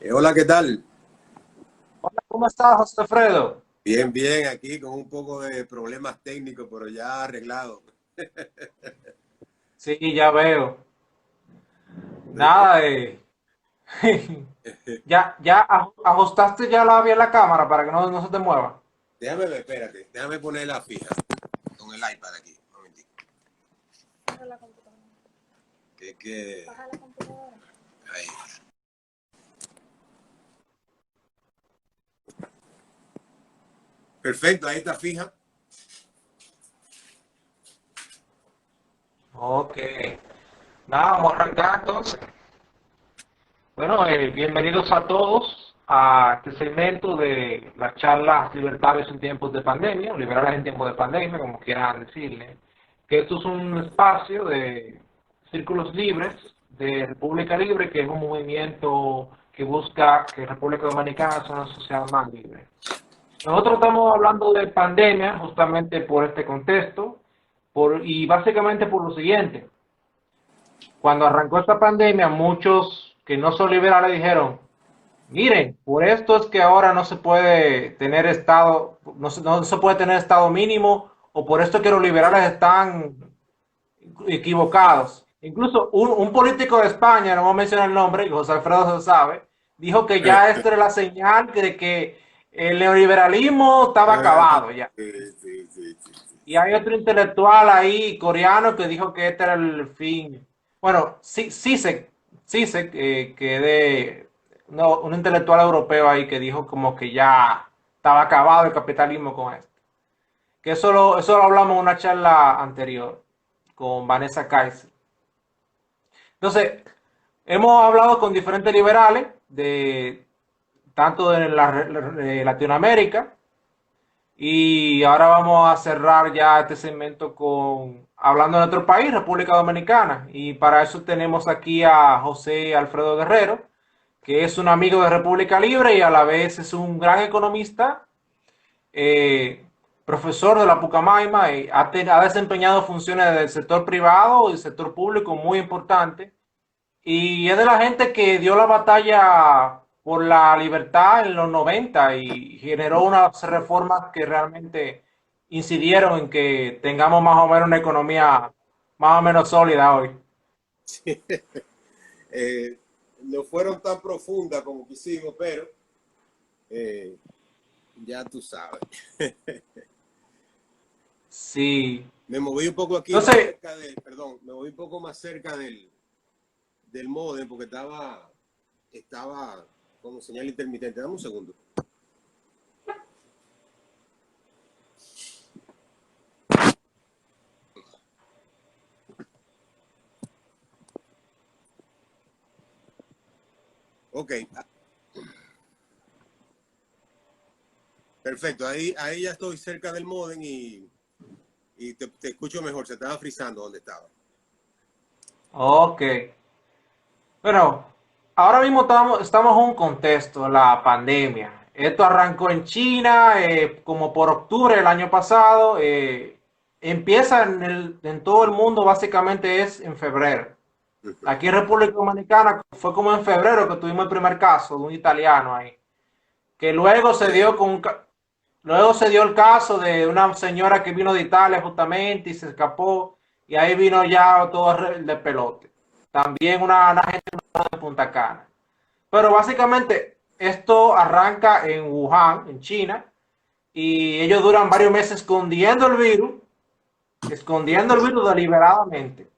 Hola, ¿qué tal? Hola, ¿cómo estás, José Alfredo? Bien, bien, aquí con un poco de problemas técnicos, pero ya arreglado. Sí, ya veo. Nada, ya ajustaste ya bien la cámara para que no se te mueva. Déjame ver, espérate, déjame poner la fija con el iPad aquí. Un momentito. Que ahí. Perfecto, ahí está fija. Ok. Nada, vamos a arrancar entonces. Bueno, bienvenidos a todos a este segmento de las charlas libertarias en tiempos de pandemia, o liberales en tiempos de pandemia, como quieran decirle. Que esto es un espacio de círculos libres de República Libre, que es un movimiento que busca que República Dominicana sea una sociedad más libre. Nosotros estamos hablando de pandemia justamente por este contexto y básicamente por lo siguiente. Cuando arrancó esta pandemia, muchos que no son liberales dijeron, miren, por esto es que ahora no se puede tener estado, no se puede tener estado mínimo, o por esto es que los liberales están equivocados. Incluso un político de España, no voy a mencionar el nombre, José Alfredo se sabe, dijo que ya esta era la señal de que el neoliberalismo estaba acabado ya. Sí, sí, sí, sí, Y hay otro intelectual ahí coreano que dijo que este era el fin. Bueno, sí, que de no, un intelectual europeo ahí que dijo como que ya estaba acabado el capitalismo con esto. Que eso lo hablamos en una charla anterior con Vanessa Kaiser. Entonces, hemos hablado con diferentes liberales de tanto de Latinoamérica. Y ahora vamos a cerrar ya este segmento con hablando de nuestro país, República Dominicana. Y para eso tenemos aquí a José Alfredo Guerrero, que es un amigo de República Libre y a la vez es un gran economista, eh, profesor de la Pucamaima, y ha desempeñado funciones del sector privado y del sector público muy importantes. Y es de la gente que dio la batalla por la libertad en los 90 y generó unas reformas que realmente incidieron en que tengamos más o menos una economía más o menos sólida hoy. sí. No fueron tan profundas como quisimos, pero eh, ya tú sabes. Sí. Me moví un poco aquí más Entonces, cerca perdón, me moví un poco más cerca del modem porque estaba como señal intermitente. Dame un segundo. Ok, perfecto. Ahí ya estoy cerca del modem y te escucho mejor. Se estaba frizando donde estaba. ok. Bueno, ahora mismo estamos en un contexto, la pandemia. Esto arrancó en China, como por octubre del año pasado. Empieza en todo el mundo, básicamente es en febrero. Aquí en República Dominicana fue como en febrero que tuvimos el primer caso de un italiano ahí. Que luego Ok, luego se dio el caso de una señora que vino de Italia justamente y se escapó. Y ahí vino ya todo el de pelote. También una gente de Punta Cana. Pero básicamente esto arranca en Wuhan, en China, y ellos duran varios meses escondiendo el virus deliberadamente.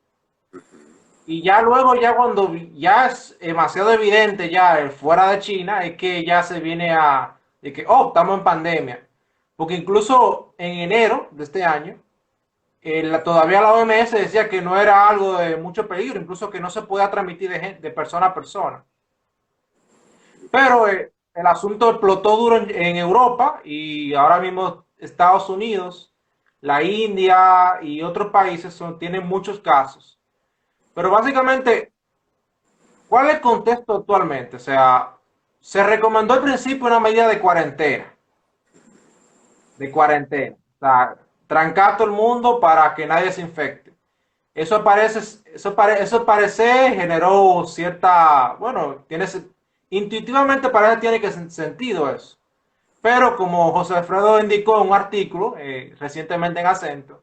Y ya luego, ya cuando ya es demasiado evidente ya fuera de China, es que ya se viene de que, oh, estamos en pandemia. Porque incluso en enero de este año, todavía la OMS decía que no era algo de mucho peligro, incluso que no se podía transmitir de persona a persona. Pero el asunto explotó duro en Europa y ahora mismo Estados Unidos, la India y otros países tienen muchos casos. Pero básicamente, ¿cuál es el contexto actualmente? O sea, se recomendó al principio una medida de cuarentena. O sea, trancar a todo el mundo para que nadie se infecte. Eso parece generó cierta, bueno, intuitivamente parece que tiene que sentido eso. Pero como José Alfredo indicó en un artículo recientemente en Acento,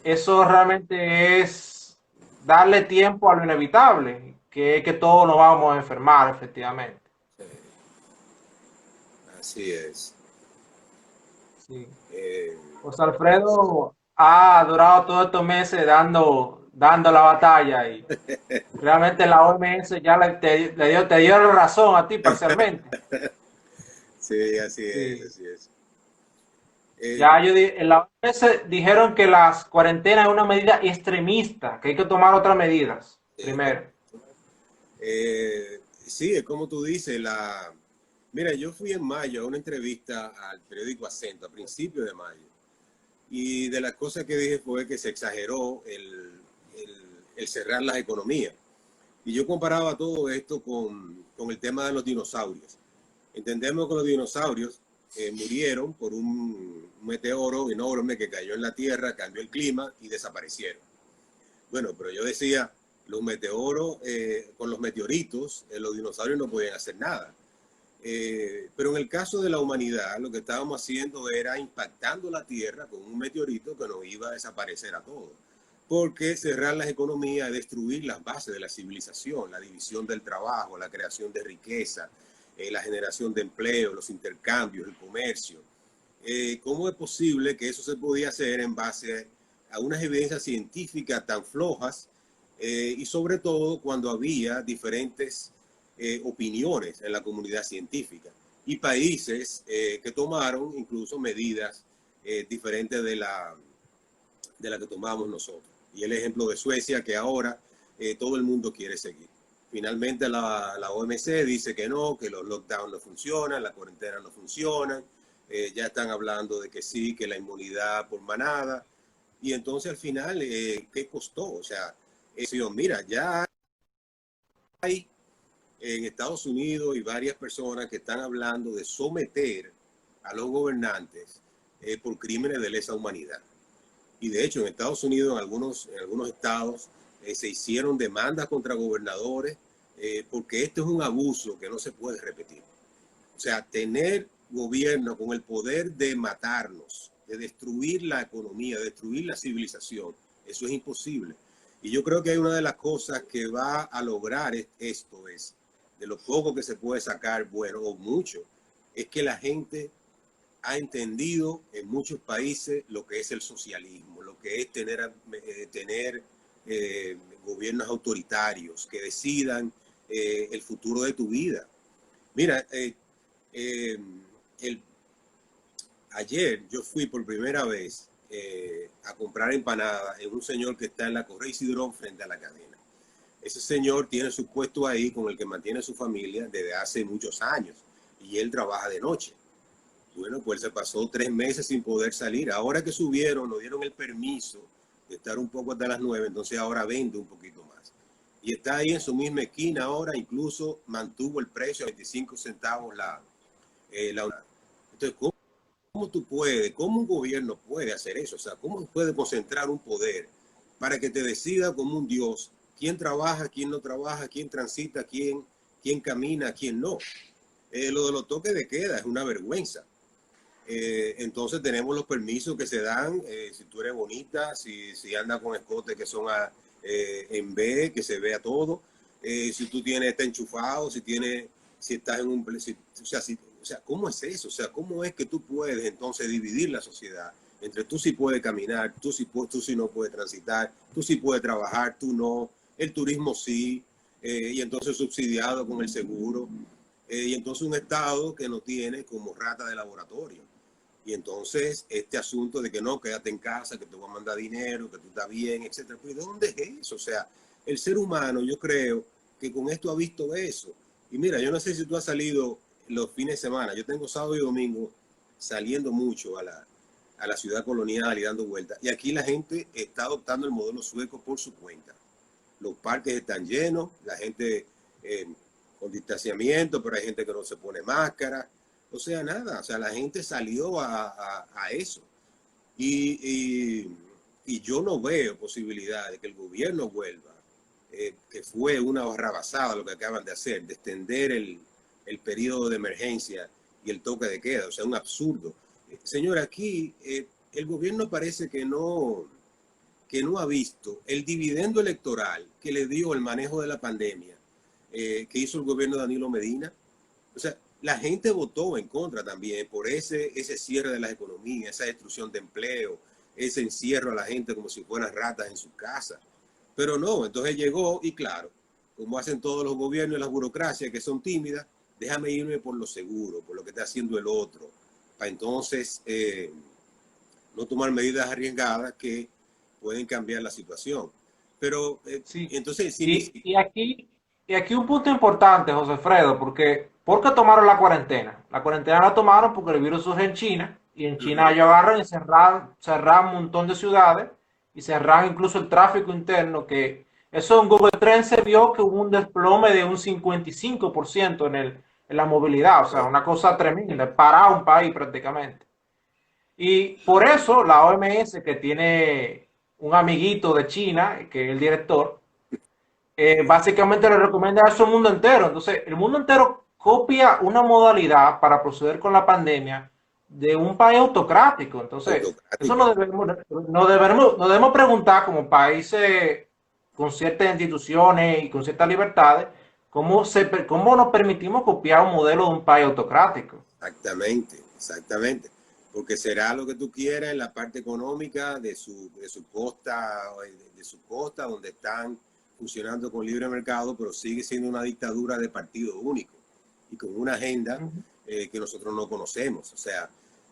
eso realmente es darle tiempo a lo inevitable, que es que todos nos vamos a enfermar, efectivamente. Así es. Sí. Eh, José Alfredo ha durado todos estos meses dando la batalla y realmente la OMS ya te dio la razón a ti parcialmente. sí, así es, Sí. así es. En la OMS dijeron que las cuarentenas es una medida extremista, que hay que tomar otras medidas primero. Sí, es como tú dices, mira, yo fui en mayo a una entrevista al periódico Acento, a principios de mayo, y de las cosas que dije fue que se exageró el cerrar las economías. Y yo comparaba todo esto con el tema de los dinosaurios. Entendemos que los dinosaurios murieron por un meteoro enorme que cayó en la Tierra, cambió el clima y desaparecieron. Bueno, pero yo decía, los meteoros, con los meteoritos, los dinosaurios no podían hacer nada. Pero en el caso de la humanidad, lo que estábamos haciendo era impactando la Tierra con un meteorito que nos iba a desaparecer a todos. Porque cerrar las economías es destruir las bases de la civilización, la división del trabajo, la creación de riqueza, la generación de empleo, los intercambios, el comercio. ¿Cómo es posible que eso se podía hacer en base a unas evidencias científicas tan flojas y sobre todo cuando había diferentes opiniones en la comunidad científica y países que tomaron incluso medidas diferentes de la que tomamos nosotros? Y el ejemplo de Suecia, que ahora todo el mundo quiere seguir. Finalmente la OMC dice que no, que los lockdowns no funcionan, la cuarentena no funciona, ya están hablando de que sí, que la inmunidad por manada. Y entonces al final, ¿qué costó? O sea, mira, ya hay en Estados Unidos y varias personas que están hablando de someter a los gobernantes por crímenes de lesa humanidad. Y de hecho, en Estados Unidos, en algunos estados, se hicieron demandas contra gobernadores porque este es un abuso que no se puede repetir. O sea, tener gobierno con el poder de matarnos, de destruir la economía, de destruir la civilización, eso es imposible. Y yo creo que hay una de las cosas que va a lograr esto es, de lo poco que se puede sacar, bueno, o mucho, es que la gente ha entendido en muchos países lo que es el socialismo, lo que es tener gobiernos autoritarios que decidan el futuro de tu vida. Mira, eh, el, ayer yo fui por primera vez a comprar empanadas en un señor que está en la Correa Cidrón frente a la cadena. Ese señor tiene su puesto ahí con el que mantiene su familia desde hace muchos años y él trabaja de noche. Bueno, pues se pasó 3 meses sin poder salir. Ahora que subieron, nos dieron el permiso de estar un poco hasta las 9, entonces ahora vende un poquito más. Y está ahí en su misma esquina ahora, incluso mantuvo el precio a 25 centavos la. Entonces, ¿cómo tú puedes, cómo un gobierno puede hacer eso? O sea, ¿cómo puede concentrar un poder para que te decida como un Dios quién trabaja, quién no trabaja, quién transita, quién camina, quién no? Lo de los toques de queda es una vergüenza. Entonces tenemos los permisos que se dan, si tú eres bonita, si andas con escotes que son en B, que se vea todo, si tú tienes, está enchufado, si estás en un, o sea, ¿cómo es eso? O sea, ¿cómo es que tú puedes entonces dividir la sociedad entre tú sí puedes caminar, tú sí no puedes transitar, tú sí puedes trabajar, tú no, el turismo sí, y entonces subsidiado con el seguro, y entonces un Estado que no tiene como rata de laboratorio. Y entonces este asunto de que no, quédate en casa, que te voy a mandar dinero, que tú estás bien, etcétera. Pues, ¿de dónde es eso? O sea, el ser humano, yo creo que con esto ha visto eso. Y mira, yo no sé si tú has salido los fines de semana. Yo tengo sábado y domingo saliendo mucho a la ciudad colonial y dando vueltas. Y aquí la gente está adoptando el modelo sueco por su cuenta. Los parques están llenos, la gente con distanciamiento, pero hay gente que no se pone máscara. O sea, nada, o sea, la gente salió a eso. Y, y, y, yo no veo posibilidad de que el gobierno vuelva, que fue una barrabasada lo que acaban de hacer, de extender el periodo de emergencia y el toque de queda. O sea, un absurdo. Señor, aquí el gobierno parece que no ha visto el dividendo electoral que le dio el manejo de la pandemia que hizo el gobierno de Danilo Medina. O sea, la gente votó en contra también por ese cierre de las economías, esa destrucción de empleo, ese encierro a la gente como si fueran ratas en su casa. Pero no, entonces llegó y claro, como hacen todos los gobiernos y las burocracias que son tímidas, déjame irme por lo seguro, por lo que está haciendo el otro, para entonces no tomar medidas arriesgadas que pueden cambiar la situación. Pero Sí. entonces, sí, Y aquí un punto importante, José Fredo, porque ¿por qué tomaron la cuarentena? La cuarentena la tomaron porque el virus surge en China y en China ellos agarran y cerran un montón de ciudades y cerran incluso el tráfico interno, que eso en Google Trends se vio que hubo un desplome de un 55% en la movilidad, o sea, una cosa tremenda, para un país prácticamente. Y por eso la OMS, que tiene un amiguito de China, que es el director, básicamente le recomienda eso al mundo entero. Entonces, el mundo entero copia una modalidad para proceder con la pandemia de un país autocrático. Entonces, eso autocrática. no debemos preguntar como países con ciertas instituciones y con ciertas libertades, cómo nos permitimos copiar un modelo de un país autocrático. Exactamente, exactamente. Porque será lo que tú quieras en la parte económica de su costa, de su costa, donde están funcionando con libre mercado, pero sigue siendo una dictadura de partido único y con una agenda que nosotros no conocemos. O sea,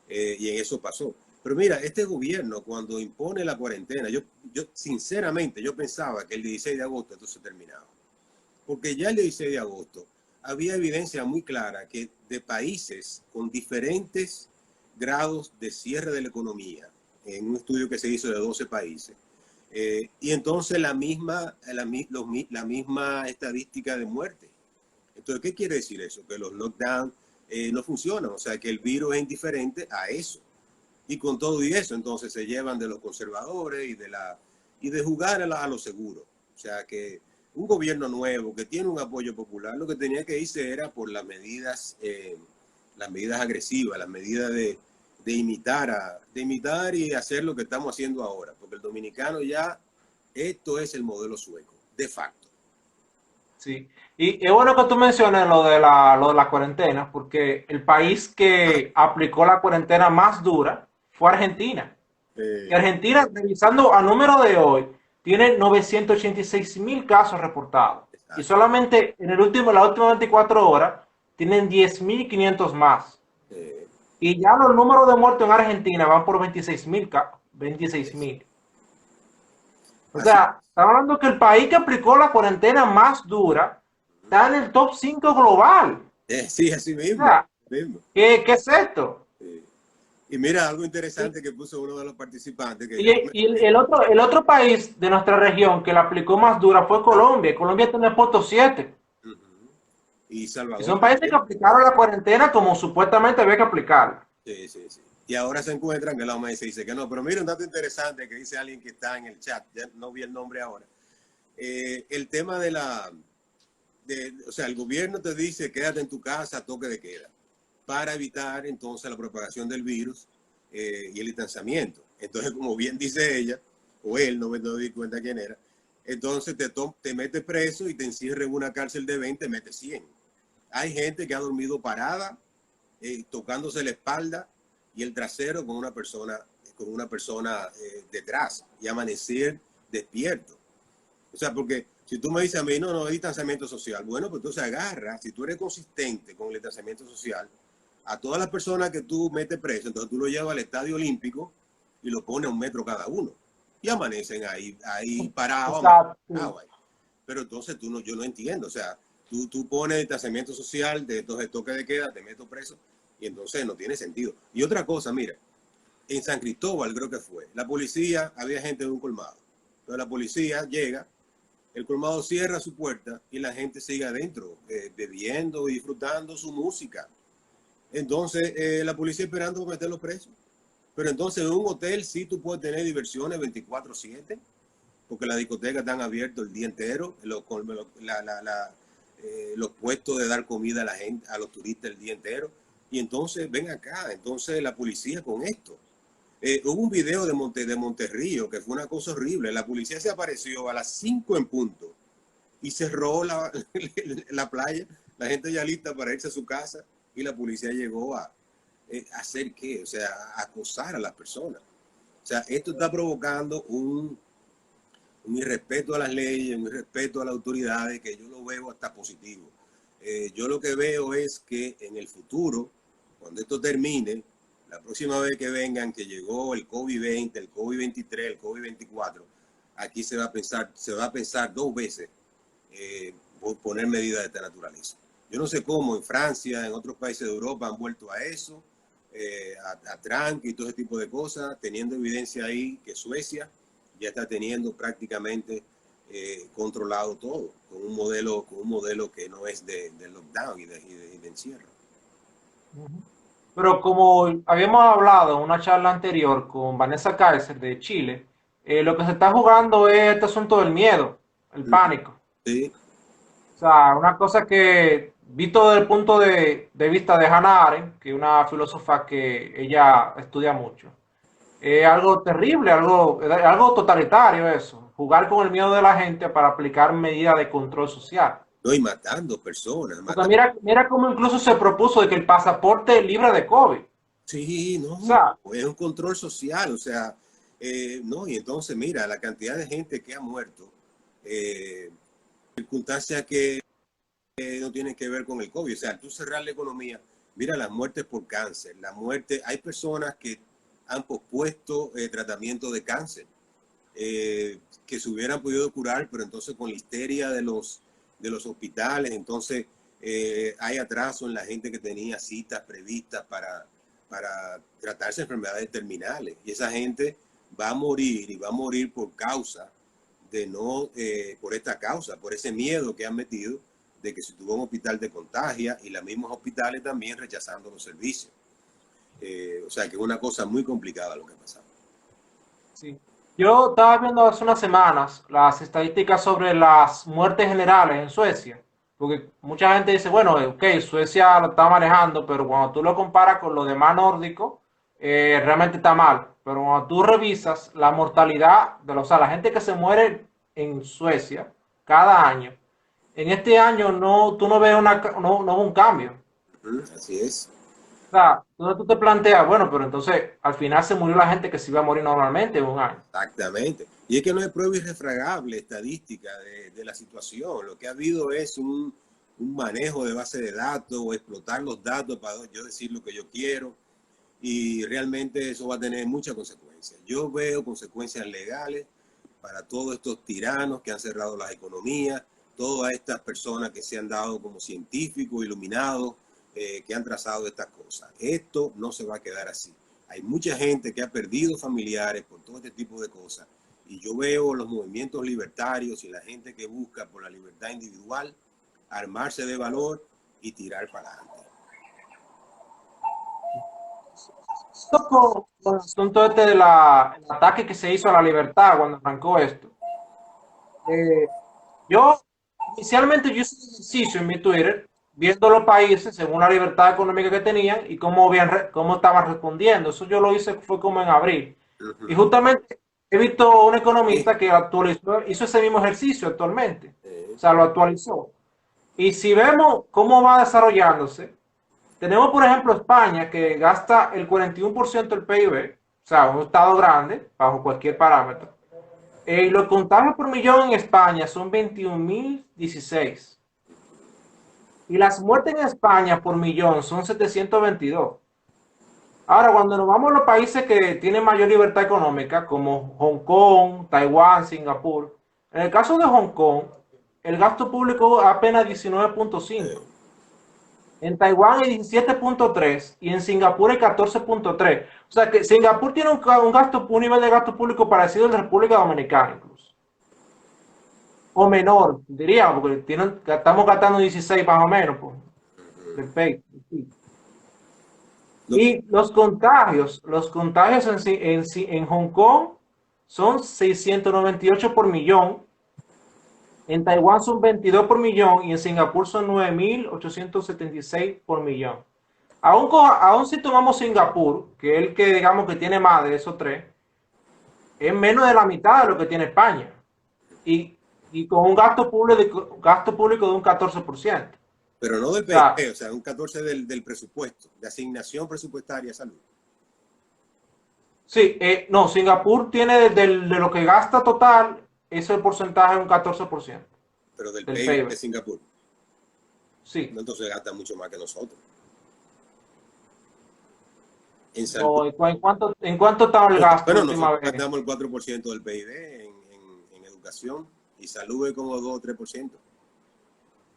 y en eso pasó. Pero mira, este gobierno cuando impone la cuarentena, yo sinceramente, yo pensaba que el 16 de agosto esto se terminaba. Porque ya el 16 de agosto había evidencia muy clara que de países con diferentes grados de cierre de la economía, en un estudio que se hizo de 12 países, y entonces la misma estadística de muerte. Entonces, ¿qué quiere decir eso? Que los lockdowns no funcionan, o sea, que el virus es indiferente a eso. Y con todo y eso, entonces se llevan de los conservadores y de jugar a lo seguro. O sea, que un gobierno nuevo que tiene un apoyo popular, lo que tenía que irse era por las medidas agresivas, las medidas de imitar y hacer lo que estamos haciendo ahora, porque el dominicano ya, esto es el modelo sueco, de facto. Sí, y es bueno que tú menciones lo de la cuarentena, porque el país que aplicó la cuarentena más dura fue Argentina. Y Eh, Argentina, revisando a número de hoy, tiene 986.000 casos reportados. Y exacto. solamente en las últimas 24 horas tienen 10.500 más. Eh, Y ya los números de muertos en Argentina van por 26.000. 26.000. O así. sea, estamos hablando que el país que aplicó la cuarentena más dura está en el top 5 global. Sí, así O mismo. sea, Mismo. ¿qué es esto? Y mira, algo Y, interesante que puso uno de los participantes, que y el otro país de nuestra región que la aplicó más dura fue Colombia. Colombia tiene el puesto 7. y Y Salvador son países que también. aplicaron la cuarentena como supuestamente había que aplicarla. Sí, sí, sí. Y ahora se encuentran que la OMS dice que no. Pero mira un dato interesante que dice alguien que está en el chat, ya no vi el nombre ahora. El tema o sea, el gobierno te dice quédate en tu casa, toque de queda, para evitar entonces la propagación del virus y el distanciamiento. Entonces, como bien dice ella, o él, no me doy cuenta quién era, entonces te mete preso y te encierra en una cárcel de 20, mete 100. Hay gente que ha dormido parada, tocándose la espalda y el trasero con una persona detrás y amanecer despierto. O sea, porque si tú me dices a mí, no hay distanciamiento social, bueno, pues tú se agarra, si tú eres consistente con el distanciamiento social, a todas las personas que tú metes preso, entonces tú lo llevas al Estadio Olímpico y lo pones a 1 metro cada uno. Y amanecen ahí parados, Exacto. ahí. Pero entonces yo no entiendo, o sea, tú pones distanciamiento social, de toque de queda, te meto preso, y entonces no tiene sentido. Y otra cosa, mira, en San Cristóbal creo que fue, la policía, había gente de un colmado. Entonces la policía llega, el colmado cierra su puerta y la gente sigue adentro, bebiendo y disfrutando su música. Entonces, la policía esperando para meterlos presos. Pero entonces en un hotel sí tú puedes tener diversiones 24/7, porque las discotecas están abiertas el día entero, los puestos de dar comida a la gente, a los turistas el día entero. Y entonces ven acá, entonces la policía con esto. Hubo un video de Monterrío que fue una cosa horrible. La policía se apareció a las 5 en punto y cerró la playa. La gente ya lista para irse a su casa y la policía llegó a hacer qué, o sea, a acosar a las personas. O sea, esto está provocando un irrespeto a las leyes, un irrespeto a las autoridades que yo lo veo hasta positivo. Yo lo que veo es que en el futuro, cuando esto termine, la próxima vez que vengan, que llegó el COVID-20, el COVID-23, el COVID-24, aquí se va a pensar 2 veces por poner medidas de esta naturaleza. Yo no sé cómo en Francia, en otros países de Europa han vuelto a eso, a Trump y todo ese tipo de cosas, teniendo evidencia ahí que Suecia ya está teniendo prácticamente controlado todo, con un modelo que no es de lockdown y de encierro. Pero como habíamos hablado en una charla anterior con Vanessa Kaiser de Chile, lo que se está jugando es este asunto del miedo, el pánico. Sí. O sea, una cosa que, visto desde el punto de vista de Hannah Arendt, que es una filósofa que ella estudia mucho, es algo terrible, algo totalitario eso, jugar con el miedo de la gente para aplicar medidas de control social. No, y matando personas. Porque mira cómo incluso se propuso de que el pasaporte libre de COVID. Sí, no, O sea, es un control social, o sea, no, y entonces mira, la cantidad de gente que ha muerto, circunstancias que no tienen que ver con el COVID, o sea, tú cerrar la economía, mira las muertes por cáncer, hay personas que han pospuesto tratamiento de cáncer, que se hubieran podido curar, pero entonces con la histeria de los hospitales, entonces hay atraso en la gente que tenía citas previstas para tratarse enfermedades terminales, y esa gente va a morir, y va a morir por causa de por esta causa, por ese miedo que han metido de que si tuvo un hospital de contagia, y los mismos hospitales también rechazando los servicios. O sea que es una cosa muy complicada lo que ha pasado. sí. Yo estaba viendo hace unas semanas las estadísticas sobre las muertes generales en Suecia, porque mucha gente dice, bueno, ok, Suecia lo está manejando, pero cuando tú lo comparas con los demás nórdicos, realmente está mal. Pero cuando tú revisas la mortalidad o sea, la gente que se muere en Suecia cada año, en este año tú no ves no hubo un cambio. Así es. O sea, entonces tú te planteas, bueno, pero entonces al final se murió la gente que se iba a morir normalmente en un año. Exactamente. Y es que no hay prueba irrefragable estadística de la situación. Lo que ha habido es un manejo de base de datos o explotar los datos para yo decir lo que yo quiero. Y realmente eso va a tener muchas consecuencias. Yo veo consecuencias legales para todos estos tiranos que han cerrado las economías, todas estas personas que se han dado como científicos, iluminados, que han trazado estas cosas. Esto no se va a quedar así. Hay mucha gente que ha perdido familiares por todo este tipo de cosas. Y yo veo los movimientos libertarios y la gente que busca por la libertad individual armarse de valor y tirar para adelante. Con el asunto este el ataque que se hizo a la libertad cuando arrancó esto. Yo, inicialmente yo hice un ejercicio en mi Twitter viendo los países según la libertad económica que tenían y cómo estaban respondiendo. Eso yo lo hice, fue como en abril. Y justamente he visto un economista que hizo ese mismo ejercicio actualmente. O sea, lo actualizó. Y si vemos cómo va desarrollándose, tenemos por ejemplo España que gasta el 41% del PIB, o sea, un estado grande bajo cualquier parámetro. Los contagios por millón en España son 21.016. Y las muertes en España por millón son 722. Ahora, cuando nos vamos a los países que tienen mayor libertad económica, como Hong Kong, Taiwán, Singapur, en el caso de Hong Kong, el gasto público es apenas 19.5. En Taiwán es 17.3 y en Singapur es 14.3. O sea que Singapur tiene un nivel de gasto público parecido al de República Dominicana incluso. O menor, diría, porque estamos gastando 16 más o menos. Pues, perfecto. Y los contagios en Hong Kong son 698 por millón. En Taiwán son 22 por millón y en Singapur son 9.876 por millón. Aún si tomamos Singapur, que es el que digamos que tiene más de esos tres, es menos de la mitad de lo que tiene España. Y, y con un gasto público de un 14%. Pero no del O sea, PIB, o sea, un 14 del presupuesto, de asignación presupuestaria a salud. sí, no, Singapur tiene de lo que gasta total, ese porcentaje es un 14% Pero del del PIB de PIB. Singapur. Sí. No, entonces gasta mucho más que nosotros. En salud. No, en cuánto estaba el gasto la Bueno, última nosotros vez? gastamos el 4% del PIB en educación y salud es como 2 o 3%.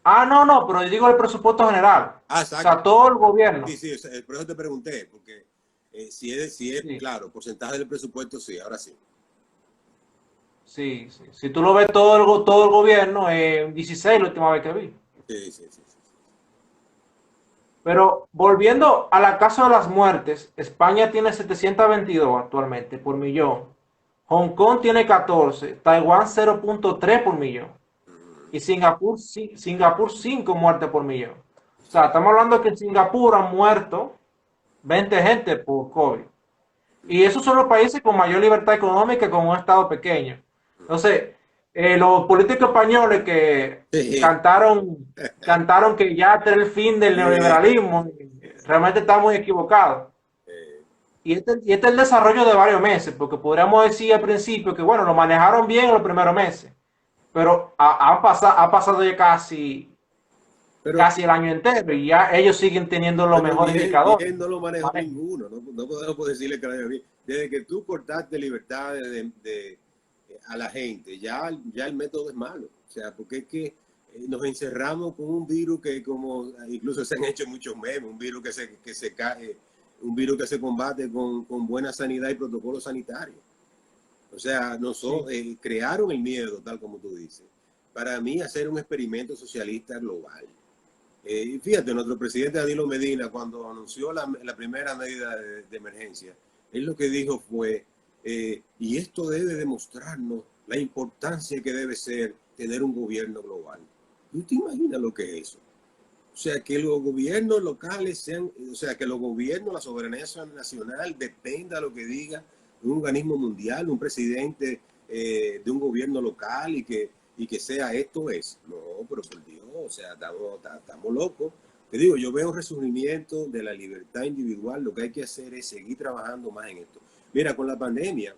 Ah, no, no, pero yo digo el presupuesto general. Ah, O exacto. sea, todo el Sí, gobierno. sí, por eso te pregunté, porque si es, Sí, claro, porcentaje del presupuesto, sí, ahora sí. sí, sí. Si tú lo ves todo el gobierno, 16 la última vez que vi. Sí, sí, sí, sí. Pero volviendo a la caso de las muertes, España tiene 722 actualmente por millón. Hong Kong tiene 14, Taiwán 0.3 por millón. Y Singapur 5 muertes por millón. O sea, estamos hablando de que en Singapur han muerto 20 gente por COVID. Y esos son los países con mayor libertad económica con un Estado pequeño. Entonces, los políticos españoles que Sí, cantaron que ya era el fin del sí, neoliberalismo, realmente están muy equivocados. Y este es el desarrollo de varios meses, porque podríamos decir al principio que, bueno, lo manejaron bien en los primeros meses, pero ha pasado ya pero, casi el año entero y ya ellos siguen teniendo los pero mejores bien, indicadores. bien no lo manejó ninguno, no, no podemos decirle que lo haya bien. Desde que tú cortaste libertades a la gente, ya el método es malo. O sea, porque es que nos encerramos con un virus que como incluso se han hecho muchos memes, un virus que se cae, un virus que se combate con buena sanidad y protocolos sanitarios. O sea, Sí, nosotros crearon el miedo, tal como tú dices, para mí hacer un experimento socialista global. Fíjate, nuestro presidente Danilo Medina, cuando anunció la primera medida de emergencia, él lo que dijo fue, y esto debe demostrarnos la importancia que debe ser tener un gobierno global. ¿Tú te imaginas lo que es eso? O sea, que los gobiernos locales sean, o sea, que los gobiernos, la soberanía nacional dependa de lo que diga un organismo mundial, un presidente de un gobierno local y que sea esto es. No, pero por Dios, o sea, estamos locos. Te digo, yo veo un resurgimiento de la libertad individual, lo que hay que hacer es seguir trabajando más en esto. Mira, con la pandemia,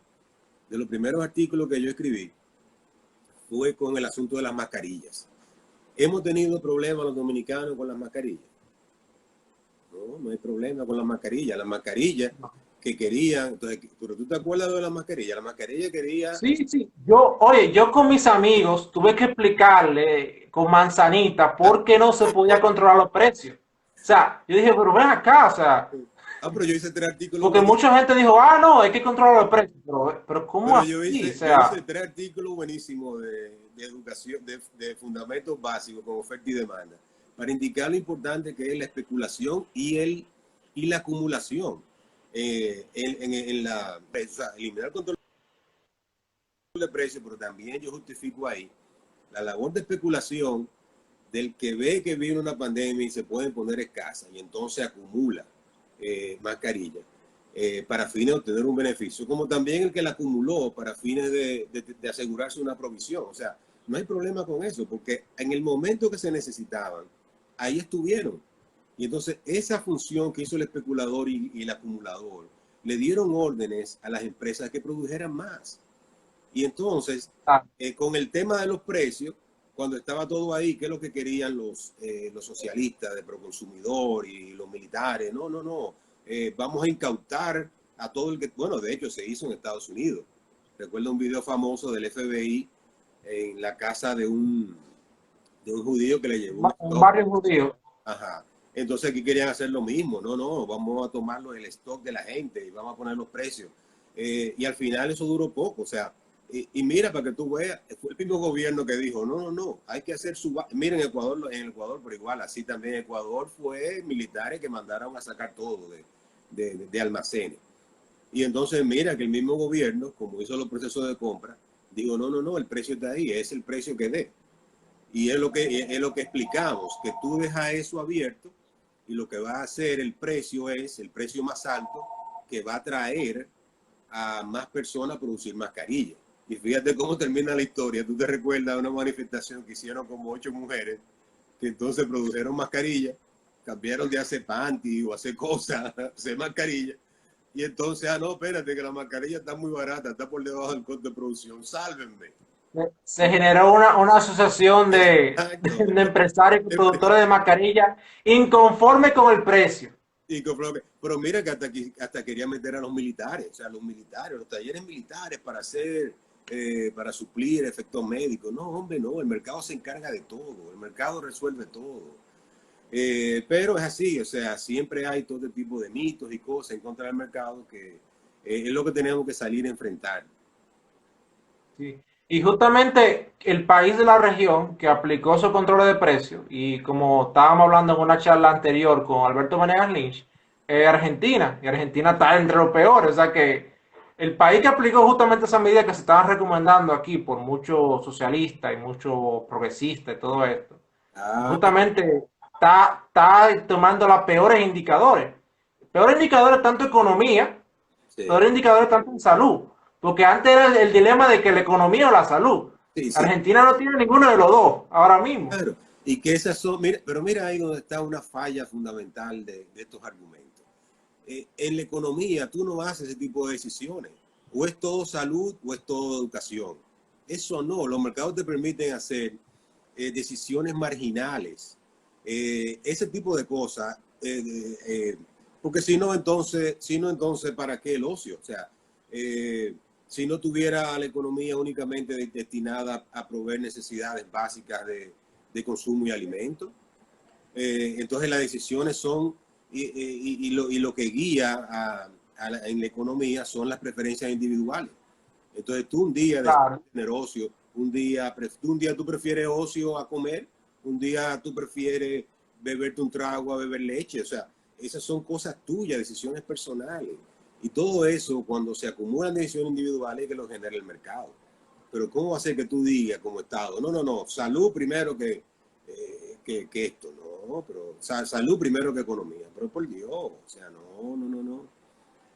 de los primeros artículos que yo escribí, fue con el asunto de las mascarillas. Hemos tenido problemas los dominicanos con las mascarillas. No, no hay problema con las mascarillas. Las mascarillas que querían, entonces, pero tú te acuerdas de las mascarillas. La mascarilla quería, sí, sí. Oye, yo con mis amigos tuve que explicarle con manzanita por qué no se podía controlar los precios. O sea, yo dije, pero ven acá, o sea, pero yo hice 3 artículos porque buenísimos. mucha gente dijo, ah, no, hay que controlar los precios. Pero ¿cómo Pero yo así? O hice, yo hice sea, 3 artículos buenísimos de educación, de fundamentos básicos con oferta y demanda, para indicar lo importante que es la especulación y la acumulación en la, o sea, eliminar el control de precios, pero también yo justifico ahí la labor de especulación del que ve que viene una pandemia y se pueden poner escasas y entonces acumula mascarillas para fines de obtener un beneficio, como también el que la acumuló para fines de asegurarse una provisión. O sea, no hay problema con eso, porque en el momento que se necesitaban, ahí estuvieron. Y entonces esa función que hizo el especulador y el acumulador, le dieron órdenes a las empresas que produjeran más. Y entonces, ah, con el tema de los precios, cuando estaba todo ahí, ¿qué es lo que querían los socialistas de proconsumidor y los militares? No, no, no. Vamos a incautar a todo el que, bueno, de hecho se hizo en Estados Unidos. Recuerdo un video famoso del FBI en la casa de un judío que le llevó un un stock. barrio judío. Ajá. Entonces aquí querían hacer lo mismo. No, no, vamos a tomarlo el stock de la gente y vamos a poner los precios. Y al final eso duró poco. O sea, y mira, para que tú veas, fue el mismo gobierno que dijo, no, no, no, hay que hacer miren, en Ecuador por igual, así también Ecuador fue militares que mandaron a sacar todo de almacenes. Y entonces mira que el mismo gobierno, como hizo los procesos de compra, digo, no, no, no, el precio está ahí, es el precio que dé. Y es lo que explicamos, que tú dejas eso abierto y lo que va a hacer el precio es el precio más alto que va a traer a más personas a producir mascarillas. Y fíjate cómo termina la historia. Tú te recuerdas una manifestación que hicieron como 8 mujeres que entonces produjeron mascarillas, cambiaron de hacer panty o hacer cosas, hacer mascarillas. Y entonces, no, espérate, que la mascarilla está muy barata, está por debajo del costo de producción, sálvenme. Se generó una asociación Exacto. de empresarios y productores de mascarillas inconforme con el precio. Pero mira que hasta quería meter a los militares, o sea, los militares, los talleres militares para hacer, para suplir efectos médicos. No, hombre, no, el mercado se encarga de todo, el mercado resuelve todo. Pero es así, o sea, siempre hay todo tipo de mitos y cosas en contra del mercado que es lo que tenemos que salir a enfrentar. Sí. Y justamente el país de la región que aplicó su control de precios, y como estábamos hablando en una charla anterior con Alberto Venegas Lynch, es Argentina, y Argentina está entre los peores, o sea que el país que aplicó justamente esa medida que se estaban recomendando aquí por muchos socialistas y muchos progresistas y todo esto, Ah, justamente está tomando los peores indicadores tanto economía, sí, peores indicadores tanto en salud. Porque antes era el dilema de que la economía o la salud. sí, sí, Argentina no tiene ninguno de los dos ahora mismo. claro. Y que esas son, mira, pero mira ahí donde está una falla fundamental de estos argumentos. En la economía tú no haces ese tipo de decisiones. O es todo salud o es todo educación. Eso no, los mercados te permiten hacer decisiones marginales, ese tipo de cosas, porque si no, entonces, ¿para qué el ocio? O sea, si no tuviera la economía únicamente destinada a proveer necesidades básicas de consumo y alimento, entonces las decisiones son, y lo que guía en la economía son las preferencias individuales. Entonces tú un día decides Claro. tener ocio, un día tú prefieres ocio a comer, un día tú prefieres beberte un trago a beber leche, o sea, esas son cosas tuyas, decisiones personales. Y todo eso, cuando se acumulan decisiones individuales, es que lo genera el mercado. Pero ¿cómo va a ser que tú digas como Estado? No, no, no, salud primero que esto, no, pero salud primero que economía. Pero por Dios, o sea, no, no, no, no.